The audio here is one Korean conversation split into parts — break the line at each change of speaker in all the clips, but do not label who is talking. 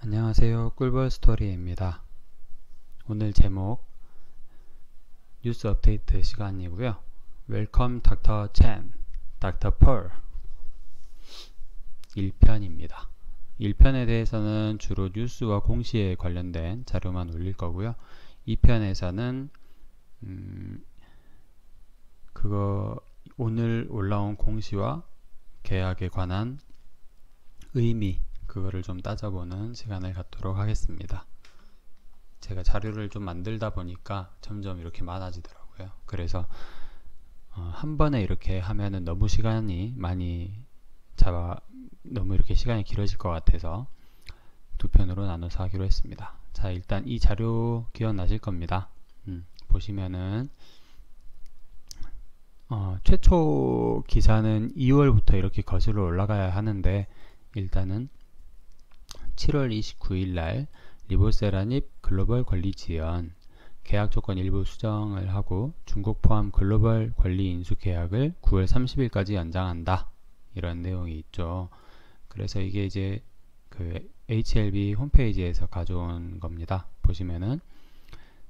안녕하세요. 꿀벌스토리입니다. 오늘 제목 뉴스 업데이트 시간이고요. 웰컴 닥터 chen, 닥터 펄 1편입니다. 1편에 대해서는 주로 뉴스와 공시에 관련된 자료만 올릴 거고요. 2편에서는 그거 오늘 올라온 공시와 계약에 관한 의미, 그거를 좀 따져보는 시간을 갖도록 하겠습니다. 제가 자료를 좀 만들다 보니까 점점 이렇게 많아지더라고요. 그래서 한 번에 이렇게 하면은 너무 이렇게 시간이 길어질 것 같아서 두 편으로 나눠서 하기로 했습니다. 자, 일단 이 자료 기억나실 겁니다. 보시면은 최초 기사는 2월부터 이렇게 거슬러 올라가야 하는데, 일단은 7월 29일 날 리보세라닙 글로벌 관리 지연 계약 조건 일부 수정을 하고 중국 포함 글로벌 관리 인수 계약을 9월 30일까지 연장한다, 이런 내용이 있죠. 그래서 이게 이제 그 HLB 홈페이지에서 가져온 겁니다. 보시면은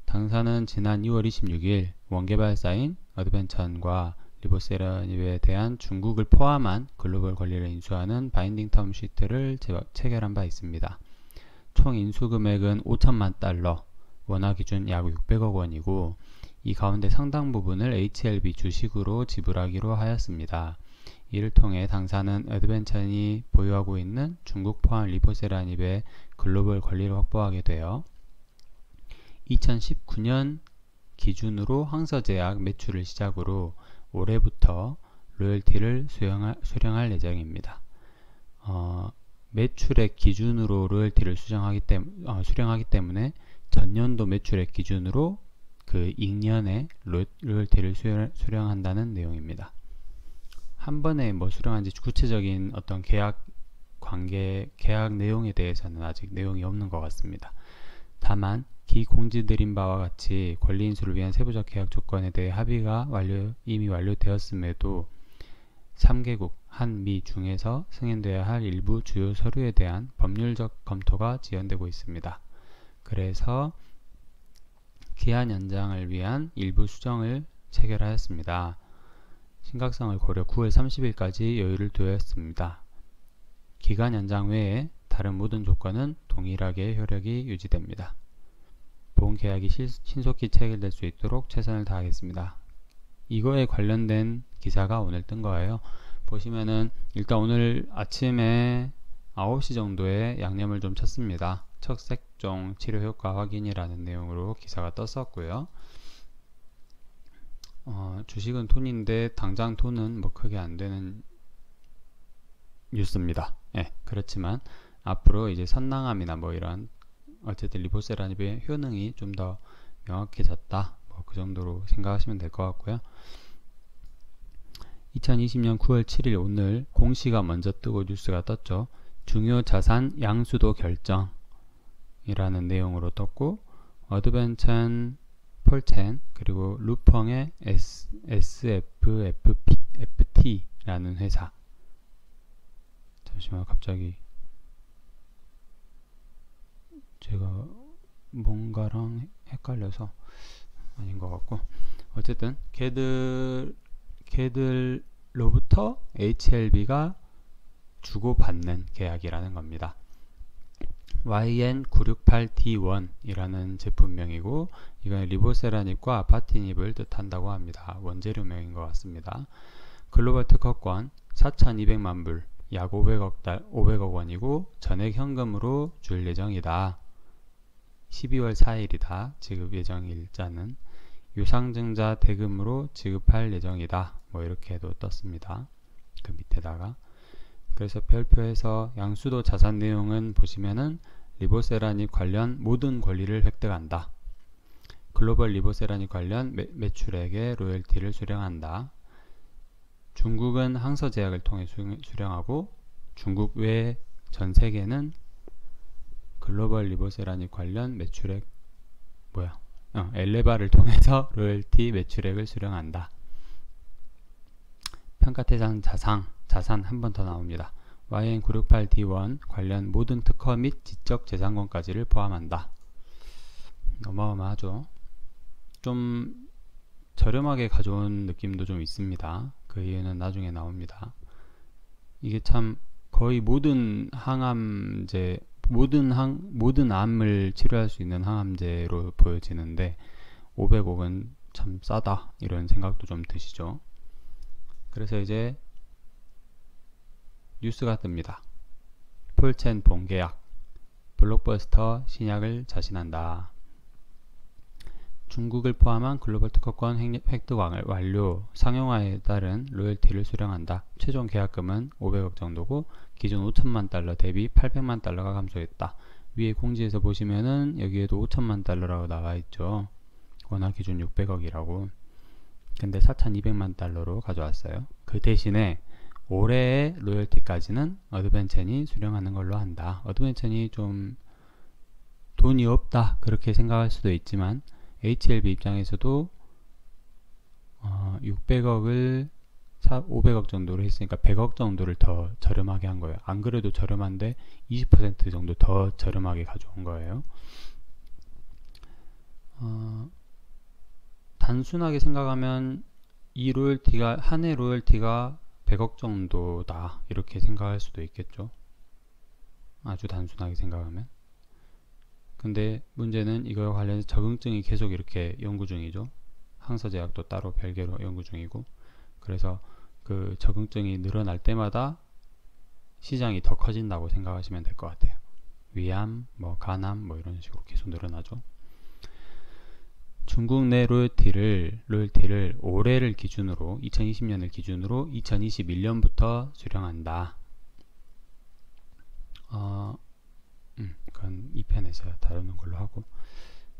당사는 지난 6월 26일 원개발사인 어드벤천과 리보세라닙에 대한 중국을 포함한 글로벌 관리를 인수하는 바인딩 텀 시트를 체결한 바 있습니다. 총 인수 금액은 5천만 달러, 원화 기준 약 600억 원이고 이 가운데 상당 부분을 HLB 주식으로 지불하기로 하였습니다. 이를 통해 당사는 어드벤천이 보유하고 있는 중국 포함 리보세라닙의 글로벌 관리를 확보하게 되어 2019년 기준으로 황서제약 매출을 시작으로 올해부터 로열티를 수령할 예정입니다. 매출액 기준으로 로열티를 수령하기 때문에 전년도 매출액 기준으로 그 익년에 로열티를 수령한다는 내용입니다. 한 번에 뭐 수령한지 구체적인 어떤 계약 내용에 대해서는 아직 내용이 없는 것 같습니다. 다만 기공지드린 바와 같이 권리 인수를 위한 세부적 계약 조건에 대해 합의가 이미 완료되었음에도 3개국 한미 중에서 승인되어야 할 일부 주요 서류에 대한 법률적 검토가 지연되고 있습니다. 그래서 기한 연장을 위한 일부 수정을 체결하였습니다. 심각성을 고려 9월 30일까지 여유를 두었습니다. 기간 연장 외에 다른 모든 조건은 동일하게 효력이 유지됩니다. 본 계약이 신속히 체결될 수 있도록 최선을 다하겠습니다. 이거에 관련된 기사가 오늘 뜬 거예요. 보시면은 일단 오늘 아침에 9시 정도에 양념을 좀 쳤습니다. 척색종 치료 효과 확인이라는 내용으로 기사가 떴었고요. 주식은 돈인데 당장 돈은 뭐 크게 안 되는 뉴스입니다. 예, 그렇지만 앞으로 이제 선낭암이나 뭐 이런 어쨌든 리보세라닙의 효능이 좀 더 명확해졌다, 뭐 그 정도로 생각하시면 될 것 같고요. 2020년 9월 7일 오늘 공시가 먼저 뜨고 뉴스가 떴죠. 중요 자산 양수도 결정이라는 내용으로 떴고, 어드벤천, 펄첸 그리고 루펑의 SFFT라는 회사, 잠시만 갑자기 제가 뭔가랑 헷갈려서 아닌 것 같고, 어쨌든 걔들로부터 HLB가 주고받는 계약이라는 겁니다. YN968D1 이라는 제품명이고 이건 리보세라닙과 아파티닙을 뜻한다고 합니다. 원재료명인 것 같습니다. 글로벌 특허권 4,200만 불, 약 500억 원이고 전액 현금으로 줄 예정이다. 12월 4일이다. 지급 예정 일자는 유상증자 대금으로 지급할 예정이다. 뭐 이렇게도 떴습니다. 그 밑에다가. 그래서 별표에서 양수도 자산 내용은 보시면은 리보세라닙 관련 모든 권리를 획득한다. 글로벌 리보세라닙 관련 매출액의 로열티를 수령한다. 중국은 항서제약을 통해 수령하고 중국 외 전 세계는 글로벌 리보세라닙 관련 매출액 엘레바를 통해서 로열티 매출액을 수령한다. 평가대상 자산 한 번 더 나옵니다. YN968D1 관련 모든 특허 및 지적재산권까지를 포함한다. 어마어마하죠. 좀 저렴하게 가져온 느낌도 좀 있습니다. 그 이유는 나중에 나옵니다. 이게 참 거의 모든 항암제, 모든 암을 치료할 수 있는 항암제로 보여지는데 500억은 참 싸다 이런 생각도 좀 드시죠. 그래서 이제 뉴스가 뜹니다. 폴첸 본계약, 블록버스터 신약을 자신한다. 중국을 포함한 글로벌 특허권 획득 완료, 상용화에 따른 로열티를 수령한다. 최종 계약금은 500억 정도고 기존 5천만 달러 대비 800만 달러가 감소했다. 위에 공지에서 보시면은 여기에도 5천만 달러라고 나와 있죠. 원화 기준 600억이라고. 근데 4,200만 달러로 가져왔어요. 그 대신에 올해의 로열티까지는 어드벤첸이 수령하는 걸로 한다. 어드벤첸이 좀 돈이 없다 그렇게 생각할 수도 있지만 HLB 입장에서도 600억을 500억 정도로 했으니까 100억 정도를 더 저렴하게 한 거예요. 안 그래도 저렴한데 20% 정도 더 저렴하게 가져온 거예요. 단순하게 생각하면 이 로열티가 한 해 로열티가 100억 정도다 이렇게 생각할 수도 있겠죠. 아주 단순하게 생각하면. 근데 문제는 이거와 관련해서 적응증이 계속 이렇게 연구 중이죠. 항서제약도 따로 별개로 연구 중이고, 그래서 그 적응증이 늘어날 때마다 시장이 더 커진다고 생각하시면 될 것 같아요. 위암, 뭐 간암, 뭐 이런 식으로 계속 늘어나죠. 중국 내 로열티를 올해를 기준으로 2020년을 기준으로 2021년부터 수령한다. 그건 2편에서 다루는 걸로 하고,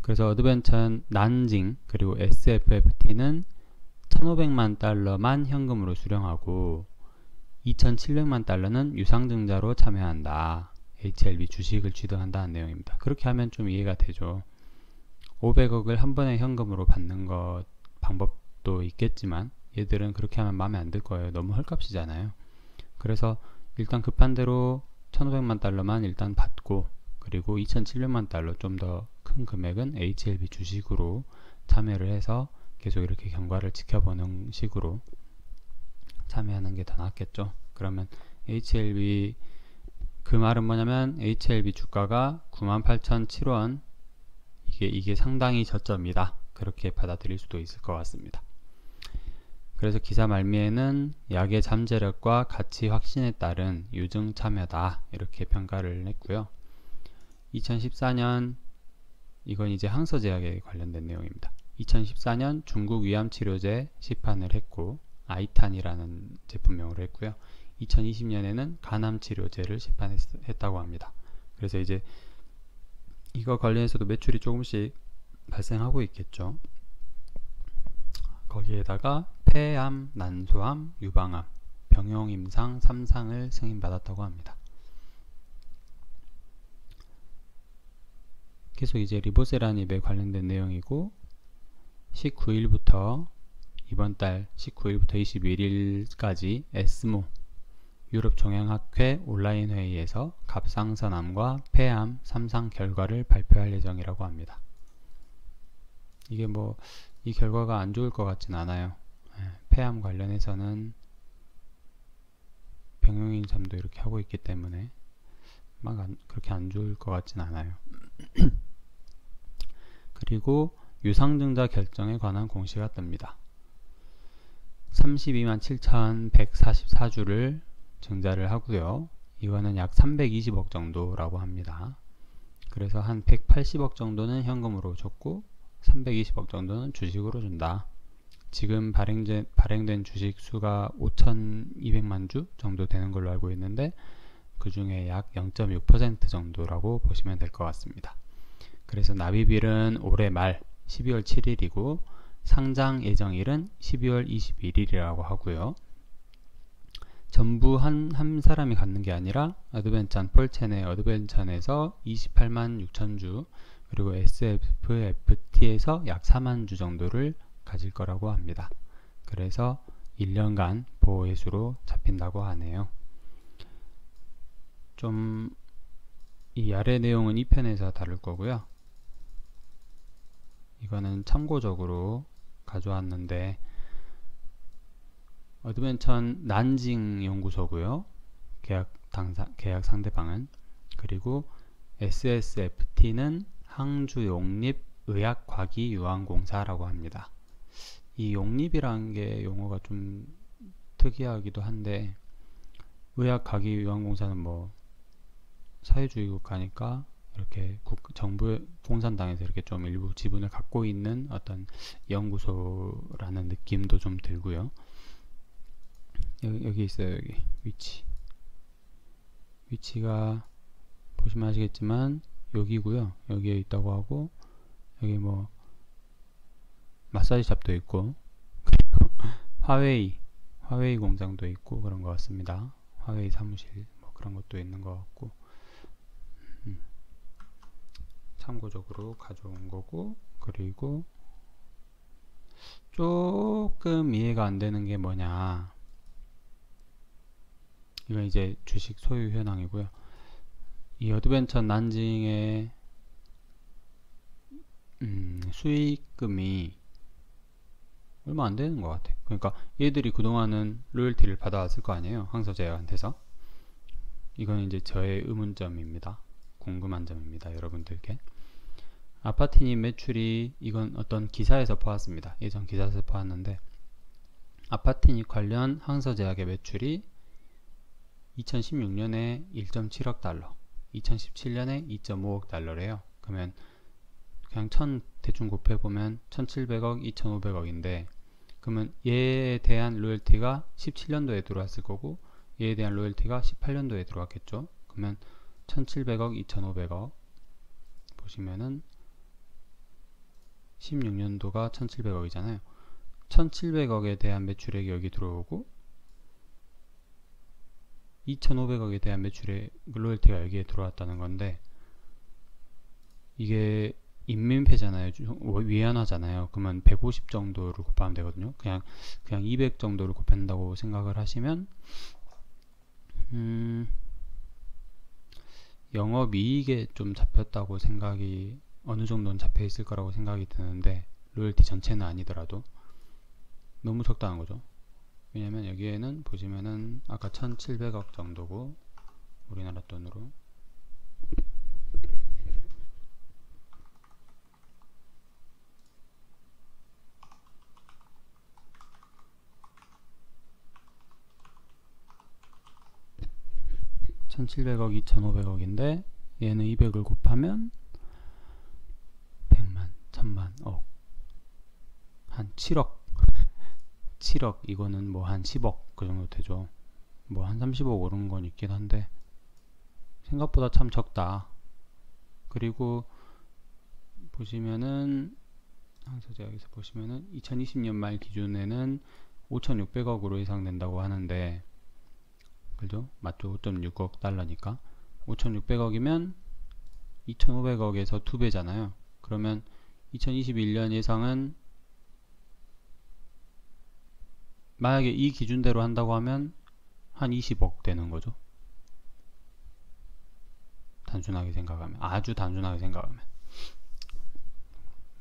그래서 어드벤천 난징 그리고 SFFT는 1,500만 달러만 현금으로 수령하고 2,700만 달러는 유상증자로 참여한다. HLB 주식을 취득한다는 내용입니다. 그렇게 하면 좀 이해가 되죠. 500억을 한 번에 현금으로 받는 것 방법도 있겠지만 얘들은 그렇게 하면 마음에 안 들 거예요. 너무 헐값이잖아요. 그래서 일단 급한 대로 1,500만 달러만 일단 받고, 그리고 2,700만 달러 좀 더 큰 금액은 HLB 주식으로 참여를 해서 계속 이렇게 경과를 지켜보는 식으로 참여하는 게 더 낫겠죠. 그러면 HLB, 그 말은 뭐냐면 HLB 주가가 98,007원, 이게 상당히 저점이다 그렇게 받아들일 수도 있을 것 같습니다. 그래서 기사 말미에는 약의 잠재력과 가치 확신에 따른 유증 참여다 이렇게 평가를 했고요. 2014년, 이건 이제 항서제약에 관련된 내용입니다. 2014년 중국 위암치료제 시판을 했고 아이탄이라는 제품명으로 했고요. 2020년에는 간암치료제를 시판했다고 합니다. 그래서 이제 이거 관련해서도 매출이 조금씩 발생하고 있겠죠. 거기에다가 폐암, 난소암, 유방암, 병용임상 3상을 승인받았다고 합니다. 계속 이제 리보세라닙에 관련된 내용이고, 19일부터 이번 달 19일부터 21일까지 에스모 유럽 종양학회 온라인 회의에서 갑상선암과 폐암 3상 결과를 발표할 예정이라고 합니다. 이게 뭐 이 결과가 안 좋을 것 같진 않아요. 폐암 관련해서는 병용임상도 이렇게 하고 있기 때문에 막 그렇게 안 좋을 것 같진 않아요. 그리고 유상증자 결정에 관한 공시가 뜹니다. 32만 7,144주를 증자를 하고요. 이거는 약 320억 정도라고 합니다. 그래서 한 180억 정도는 현금으로 줬고 320억 정도는 주식으로 준다. 지금 발행된 주식 수가 5,200만 주 정도 되는 걸로 알고 있는데 그 중에 약 0.6% 정도라고 보시면 될 것 같습니다. 그래서 납입일은 올해 말 12월 7일이고 상장 예정일은 12월 21일이라고 하고요. 전부 한 사람이 갖는 게 아니라 어드벤찬 폴첸의 어드벤찬에서 28만 6천 주, 그리고 SFFT에서 약 4만 주 정도를 가질 거라고 합니다. 그래서 1년간 보호회수로 잡힌다고 하네요. 좀 이 아래 내용은 2편에서 다룰 거고요. 이거는 참고적으로 가져왔는데 어드벤천 난징 연구소고요. 계약 상대방은. 그리고 SSFT는 항주 용립의학과기유안공사라고 합니다. 이 용립이라는 게 용어가 좀 특이하기도 한데, 의학과기유안공사는 뭐 사회주의 국가니까 이렇게 정부 공산당에서 이렇게 좀 일부 지분을 갖고 있는 어떤 연구소라는 느낌도 좀 들고요. 여기 있어요. 여기 위치가 보시면 아시겠지만 여기고요. 여기에 있다고 하고, 여기 뭐 마사지 샵도 있고, 그리고 화웨이 공장도 있고 그런 것 같습니다. 화웨이 사무실 뭐 그런 것도 있는 것 같고, 참고적으로 가져온 거고. 그리고 조금 이해가 안 되는 게 뭐냐, 이건 이제 주식 소유 현황이고요. 이 어드벤처 난징의 수익금이 얼마 안 되는 것 같아. 그러니까 얘들이 그동안은 로열티를 받아왔을 거 아니에요, 항서제약한테서. 이건 이제 저의 의문점입니다. 궁금한 점입니다, 여러분들께. 아파티니 매출이, 이건 어떤 기사에서 보았습니다. 예전 기사에서 보았는데, 아파티니 관련 항서제약의 매출이 2016년에 1.7억 달러, 2017년에 2.5억 달러래요. 그러면 그냥 대충 곱해보면 1700억, 2500억인데, 그러면 얘에 대한 로열티가 17년도에 들어왔을 거고, 얘에 대한 로열티가 18년도에 들어왔겠죠. 그러면 1700억, 2500억 보시면은 16년도가 1700억이잖아요. 1700억에 대한 매출액이 여기 들어오고, 2500억에 대한 매출의 로열티가 여기에 들어왔다는 건데, 이게 인민폐잖아요. 위안화잖아요. 그러면 150 정도를 곱하면 되거든요. 그냥 200 정도를 곱한다고 생각을 하시면, 영업이익에 좀 잡혔다고 생각이, 어느 정도는 잡혀 있을 거라고 생각이 드는데, 로열티 전체는 아니더라도 너무 적당한 거죠. 왜냐면 여기에는 보시면은 아까 1700억 정도고, 우리나라 돈으로 1700억, 2500억인데 얘는 200을 곱하면 100만, 1000만, 억, 한 7억 이거는 뭐 한 10억 그 정도 되죠. 뭐 한 30억 오른 건 있긴 한데 생각보다 참 적다. 그리고 보시면은 항서제약에서 보시면은 2020년 말 기준에는 5600억으로 예상된다고 하는데, 그죠? 맞죠? 5.6억 달러니까 5600억이면 2500억에서 2배잖아요. 그러면 2021년 예상은, 만약에 이 기준대로 한다고 하면 한 20억 되는 거죠. 단순하게 생각하면, 아주 단순하게 생각하면.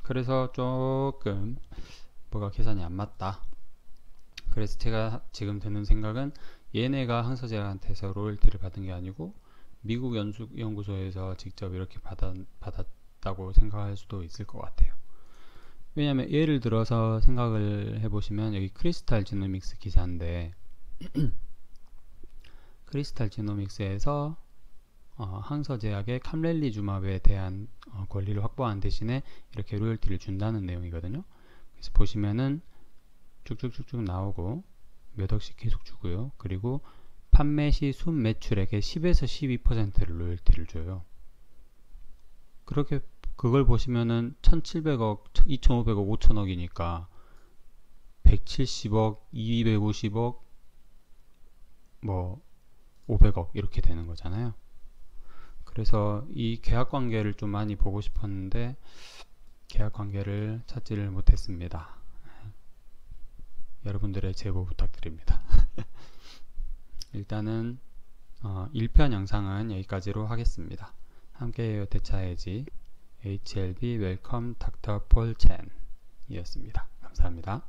그래서 조금 뭐가 계산이 안 맞다. 그래서 제가 지금 드는 생각은, 얘네가 항서제약한테서 로열티를 받은 게 아니고 미국 연구소에서 직접 이렇게 받았다고 생각할 수도 있을 것 같아요. 왜냐면 예를 들어서 생각을 해보시면, 여기 크리스탈 지노믹스 기사인데 크리스탈 지노믹스에서 항서제약의 캄렐리주맙에 대한 권리를 확보한 대신에 이렇게 로열티를 준다는 내용이거든요. 그래서 보시면은 쭉쭉쭉쭉 나오고 몇 억씩 계속 주고요. 그리고 판매 시 순 매출액의 10에서 12%를 로열티를 줘요. 그렇게 그걸 보시면은 1700억, 2500억, 5000억이니까 170억, 250억, 뭐 500억 이렇게 되는 거잖아요. 그래서 이 계약관계를 좀 많이 보고 싶었는데 계약관계를 찾지를 못했습니다. 여러분들의 제보 부탁드립니다. 일단은 1편 영상은 여기까지로 하겠습니다. 함께해요 대차해지 HLB 웰컴 닥터 폴 첸 이었습니다. 감사합니다.